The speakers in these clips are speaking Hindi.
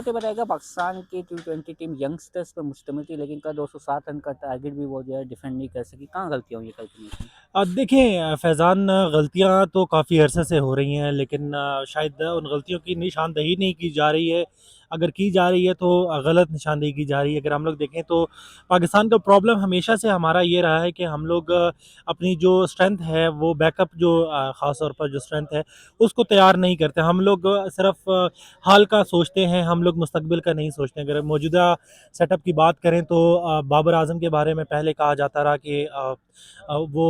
तो बताएगा पाकिस्तान की T20 टीम यंगस्टर्स पर मुश्तमिल थी, लेकिन कल 207 रन का टारगेट भी वो जो है डिफेंड नहीं कर सकी। कहाँ गलतियाँ हुई है कल की मैच में? देखें फैज़ान, गलतियां तो काफ़ी अरसे से हो रही हैं, लेकिन शायद उन गलतियों की निशानदेही नहीं की जा रही है। अगर की जा रही है तो गलत निशानदेही की जा रही है। अगर हम लोग देखें तो पाकिस्तान का प्रॉब्लम हमेशा से हमारा ये रहा है कि हम लोग अपनी जो स्ट्रेंथ है वो बैकअप जो ख़ास तौर पर जो स्ट्रेंथ है उसको तैयार नहीं करते। हम लोग सिर्फ हाल का सोचते हैं, हम लोग मुस्तकबिल का नहीं सोचते। अगर मौजूदा सेटअप की बात करें तो बाबर आजम के बारे में पहले कहा जाता रहा कि वो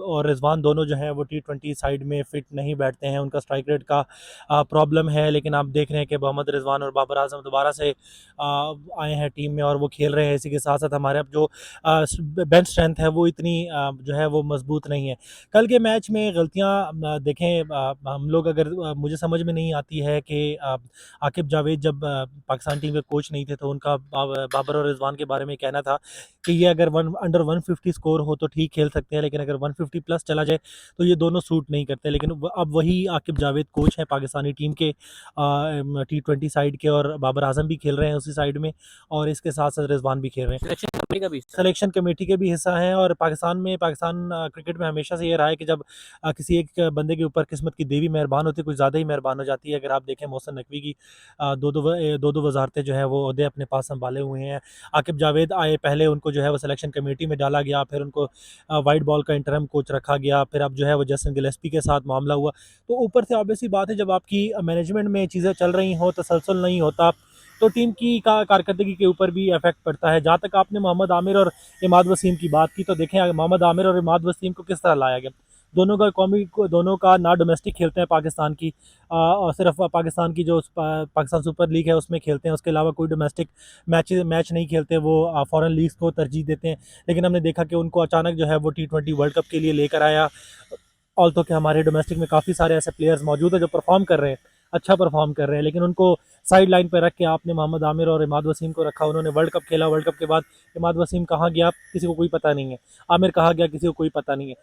और रिजवान दोनों जो हैं वो T20 साइड में फिट नहीं बैठते हैं, उनका स्ट्राइक रेट का प्रॉब्लम है। लेकिन आप देख रहे हैं कि मोहम्मद रिजवान और बाबर आजम दोबारा से आए हैं टीम में और वो खेल रहे हैं। इसी के साथ साथ हमारे अब जो बेंच स्ट्रेंथ है वो इतनी जो है वो मजबूत नहीं है। कल के मैच में गलतियां देखें, हम लोग अगर मुझे समझ में नहीं आती है कि आकिब जावेद जब पाकिस्तान टीम के कोच नहीं थे तो उनका बाबर और रिजवान के बारे में कहना था कि ये अगर अंडर 150 स्कोर हो तो ठीक खेल सकते हैं, लेकिन अगर 150 प्लस चला जाए तो ये दोनों सूट नहीं करते। लेकिन अब वही आकिब जावेद कोच हैं पाकिस्तानी टीम के, T20 साइड के, और बाबर आजम भी खेल रहे हैं उसी साइड में, और इसके साथ साथ रिजवान भी खेल रहे हैं। सिलेक्शन कमेटी का भी हिस्सा है। सिलेक्शन कमेटी के भी हिस्सा हैं। और पाकिस्तान क्रिकेट में हमेशा से ये रहा है कि जब किसी एक बंदे के ऊपर किस्मत की देवी मेहरबान होती है, कुछ ज़्यादा ही मेहरबान हो जाती है। अगर आप देखें मोहसिन नकवी की दो वजारतें जो है वो ओहदे अपने पास संभाले हुए हैं। आकिब जावेद आए, पहले उनको जो है वो सिलेक्शन कमेटी में डाला गया, फिर उनको वाइट बॉल का इंटरम कोच रखा गया, फिर अब जो है वो जस्टिन गिलेस्पी के साथ मामला हुआ। तो ऊपर से ऑब्वियस सी बात है, जब आपकी मैनेजमेंट में चीज़ें चल रही हों, तसलसल नहीं होता, तो टीम की कारकर्दगी के ऊपर भी इफेक्ट पड़ता है। जहाँ तक आपने मोहम्मद आमिर और इमाद वसीम की बात की, तो देखें मोहम्मद आमिर और इमाद वसीम को किस तरह लाया गया। दोनों का ना डोमेस्टिक खेलते हैं पाकिस्तान की, और सिर्फ पाकिस्तान की जो पाकिस्तान सुपर लीग है उसमें खेलते हैं, उसके अलावा कोई डोमेस्टिक मैच नहीं खेलते। वो फॉरेन लीग्स को तरजीह देते हैं। लेकिन हमने देखा कि उनको अचानक जो है वो T20 वर्ल्ड कप के लिए लेकर आया। ऑल्दो कि हमारे डोमेस्टिक में काफ़ी सारे ऐसे प्लेयर्स मौजूद हैं जो परफॉर्म कर रहे हैं, अच्छा परफॉर्म कर रहे हैं, लेकिन उनको साइड लाइन पर रख के आपने मोहम्मद आमिर और इमाद वसीम को रखा। उन्होंने वर्ल्ड कप खेला, वर्ल्ड कप के बाद इमाद वसीम कहाँ गया किसी को कोई पता नहीं है, आमिर कहाँ गया किसी को कोई पता नहीं है।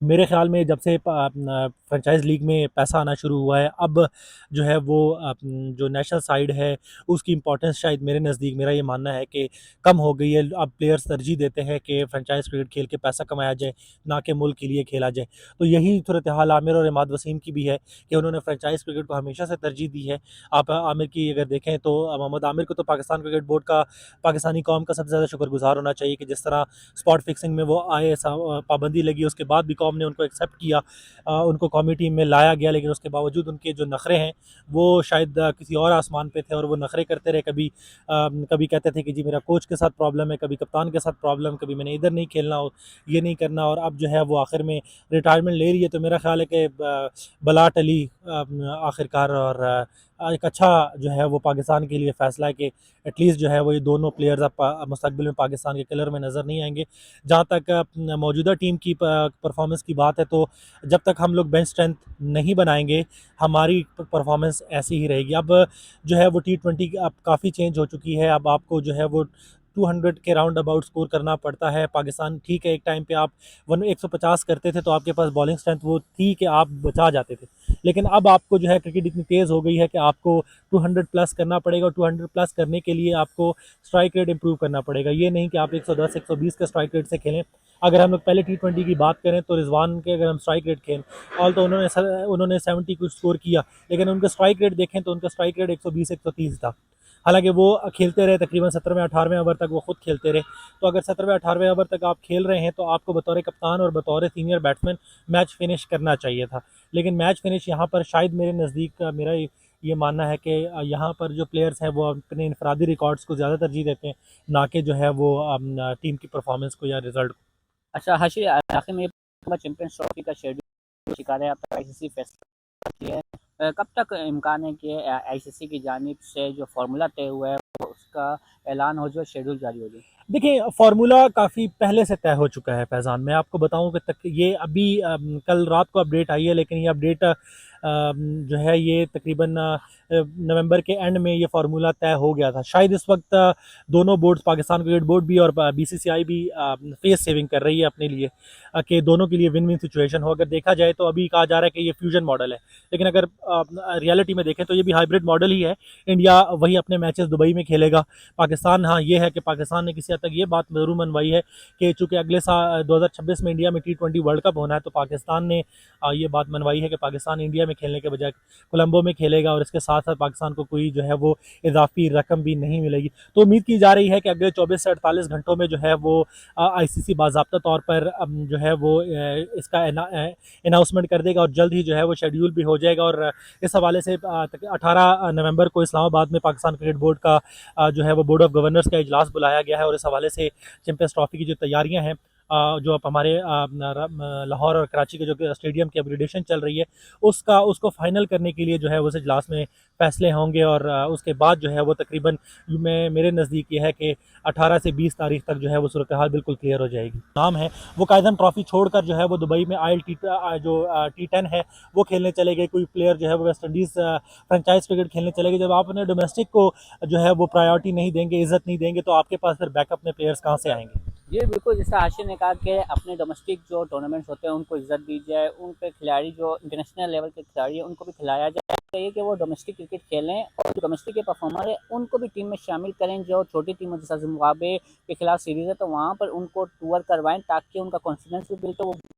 मेरे ख्याल में जब से फ्रेंचाइज लीग में पैसा आना शुरू हुआ है, अब जो है वो जो नेशनल साइड है उसकी इंपॉर्टेंस शायद मेरे नज़दीक, मेरा ये मानना है कि कम हो गई है। अब प्लेयर्स तरजीह देते हैं कि फ्रेंचाइज क्रिकेट खेल के पैसा कमाया जाए, ना कि मुल्क के लिए खेला जाए। तो यही सूरत हाल आमिर और इमाद वसीम की भी है कि उन्होंने फ्रेंचाइज क्रिकेट को हमेशा से तरजीह दी है। आप आमिर की अगर देखें तो मोहम्मद आमिर को तो पाकिस्तान क्रिकेट बोर्ड का, पाकिस्तानी कौम का सबसे ज़्यादा शुक्रगुजार होना चाहिए कि जिस तरह स्पॉट फिक्सिंग में वो आए, पाबंदी लगी, उसके बाद भी कौम ने उनको एक्सेप्ट किया, उनको कौमी टीम में लाया गया। लेकिन उसके बावजूद उनके जो नखरे हैं वो शायद किसी और आसमान पे थे, और वो नखरे करते रहे। कभी कहते थे कि जी मेरा कोच के साथ प्रॉब्लम है, कभी कप्तान के साथ प्रॉब्लम, कभी मैंने इधर नहीं खेलना हो, ये नहीं करना। और अब जो है वो आखिर में रिटायरमेंट ले रही है। तो मेरा ख्याल है कि बलाट अली आखिरकार, और एक अच्छा जो है वो पाकिस्तान के लिए फ़ैसला है कि एटलीस्ट जो है वो ये दोनों प्लेयर्स अब मुस्तकबिल में पाकिस्तान के कलर में नज़र नहीं आएंगे। जहाँ तक मौजूदा टीम की परफॉर्मेंस की बात है, तो जब तक हम लोग बेंच स्ट्रेंथ नहीं बनाएंगे हमारी परफॉर्मेंस ऐसी ही रहेगी। अब जो है वो T20 अब काफ़ी चेंज हो चुकी है। अब आपको जो है वो 200 के राउंड अबाउट स्कोर करना पड़ता है। पाकिस्तान ठीक है, एक टाइम पे आप 150 करते थे तो आपके पास बॉलिंग स्ट्रेंथ वो थी कि आप बचा जाते थे। लेकिन अब आपको जो है क्रिकेट इतनी तेज़ हो गई है कि आपको 200 प्लस करना पड़ेगा, और 200 प्लस करने के लिए आपको स्ट्राइक रेट इंप्रूव करना पड़ेगा। ये नहीं कि आप 110 120 के स्ट्राइक रेट से खेलें। अगर हम लोग पहले T20 की बात करें तो रिजवान के अगर हम स्ट्राइक रेट खेलें, ऑल तो उन्होंने 70 कुछ स्कोर किया, लेकिन उनका स्ट्राइक रेट देखें तो उनका स्ट्राइक रेट 120 130 था। हालांकि वो खेलते रहे तकरीबन 17वें 18वें ओवर तक वो खुद खेलते रहे। तो अगर 17वें 18वें ओवर तक आप खेल रहे हैं तो आपको बतौर कप्तान और बतौर सीनियर बैट्समैन मैच फिनिश करना चाहिए था। लेकिन मैच फिनिश यहाँ पर शायद मेरे नज़दीक मेरा ये मानना है कि यहाँ पर जो प्लेयर्स हैं वो अपने इनफरादी रिकॉर्ड्स को ज़्यादा तरजीह देते हैं, ना कि जो है वो टीम की परफॉर्मेंस को या रिजल्ट को। अच्छा हाशिर, आखिर में चैंपियंस ट्रॉफी का शेड्यूल शिकार है, अब तक आईसीसी फैसला किया है। कब तक इम्कान है कि आईसीसी की जानिब से जो फार्मूला तय हुआ है वो उसका ऐलान हो जाए, शेड्यूल जारी हो जाए? देखिए, फ़ॉर्मूला काफ़ी पहले से तय हो चुका है फैज़ान। मैं आपको बताऊँ कि तक ये अभी कल रात को अपडेट आई है, लेकिन ये अपडेट जो है ये तकरीबन नवंबर के एंड में ये फार्मूला तय हो गया था। शायद इस वक्त दोनों बोर्ड्स, पाकिस्तान क्रिकेट बोर्ड भी और बीसीसीआई भी फेस सेविंग कर रही है अपने लिए, कि दोनों के लिए विन विन सिचुएशन हो। अगर देखा जाए तो अभी कहा जा रहा है कि ये फ्यूजन मॉडल है, लेकिन अगर रियलिटी में देखें तो ये भी हाइब्रिड मॉडल ही है। इंडिया वही अपने मैचेस दुबई में खेलेगा, पाकिस्तान, हाँ ये है कि पाकिस्तान ने किसी हद तक ये बात जरूर मनवाई है कि चूंकि अगले साल 2026 में इंडिया में T20 वर्ल्ड कप होना है, तो पाकिस्तान ने ये बात मनवाई है कि पाकिस्तान इंडिया में खेलने के बजाय कोलंबो में खेलेगा, और इसके साथ साथ पाकिस्तान को कोई जो है वो इजाफी रकम भी नहीं मिलेगी। तो उम्मीद की जा रही है कि अगले 24 से 48 घंटों में जो है वो आईसीसी बाज़ाब्ता तौर पर जो है वो इसका अनाउंसमेंट कर देगा, और जल्द ही जो है वो शेड्यूल भी हो जाएगा। और इस हवाले से 18 नवंबर को इस्लामाबाद में पाकिस्तान क्रिकेट बोर्ड का जो है वो बोर्ड ऑफ गवर्नर्स का इजलास बुलाया गया है, और इस हवाले से चैंपियंस ट्रॉफी की जो तैयारियां हैं, जो अब हमारे लाहौर और कराची के जो स्टेडियम की अपग्रेडेशन चल रही है, उसको फाइनल करने के लिए जो है उस इजलास में फैसले होंगे। और उसके बाद जो है वो तकरीबन मेरे नज़दीक ये है कि 18 से 20 तारीख तक जो है वो सूरत हाल बिल्कुल क्लियर हो जाएगी। नाम है वो कायदन ट्रॉफी छोड़कर जो है वो दुबई में जो T10 है वो खेलने चले गए। कोई प्लेयर जो है वो वेस्ट इंडीज़ फ्रेंचाइज क्रिकेट खेलने चले गए। जब आप अपने डोमेस्टिक को जो है वो प्रायोरिटी नहीं देंगे, इज्जत नहीं देंगे, तो आपके पास फिर बैकअप में प्लेयर्स कहाँ से आएंगे। जी बिल्कुल, जैसा आशिर ने कहा कि अपने डोमेस्टिक जो टूर्नामेंट्स होते हैं उनको इज्जत दी जाए, उन पे खिलाड़ी जो इंटरनेशनल लेवल के खिलाड़ी हैं उनको भी खिलाया जाए, चाहिए कि वो डोमेस्टिक क्रिकेट खेलें, और जो डोमेस्टिक के परफॉर्मर है उनको भी टीम में शामिल करें। जो छोटी टीमों जैसा जिम्बाब्वे के खिलाफ सीरीज़ है तो वहाँ पर उनको टूर करवाएं, ताकि उनका कॉन्फिडेंस भी बिल्ड हो, वो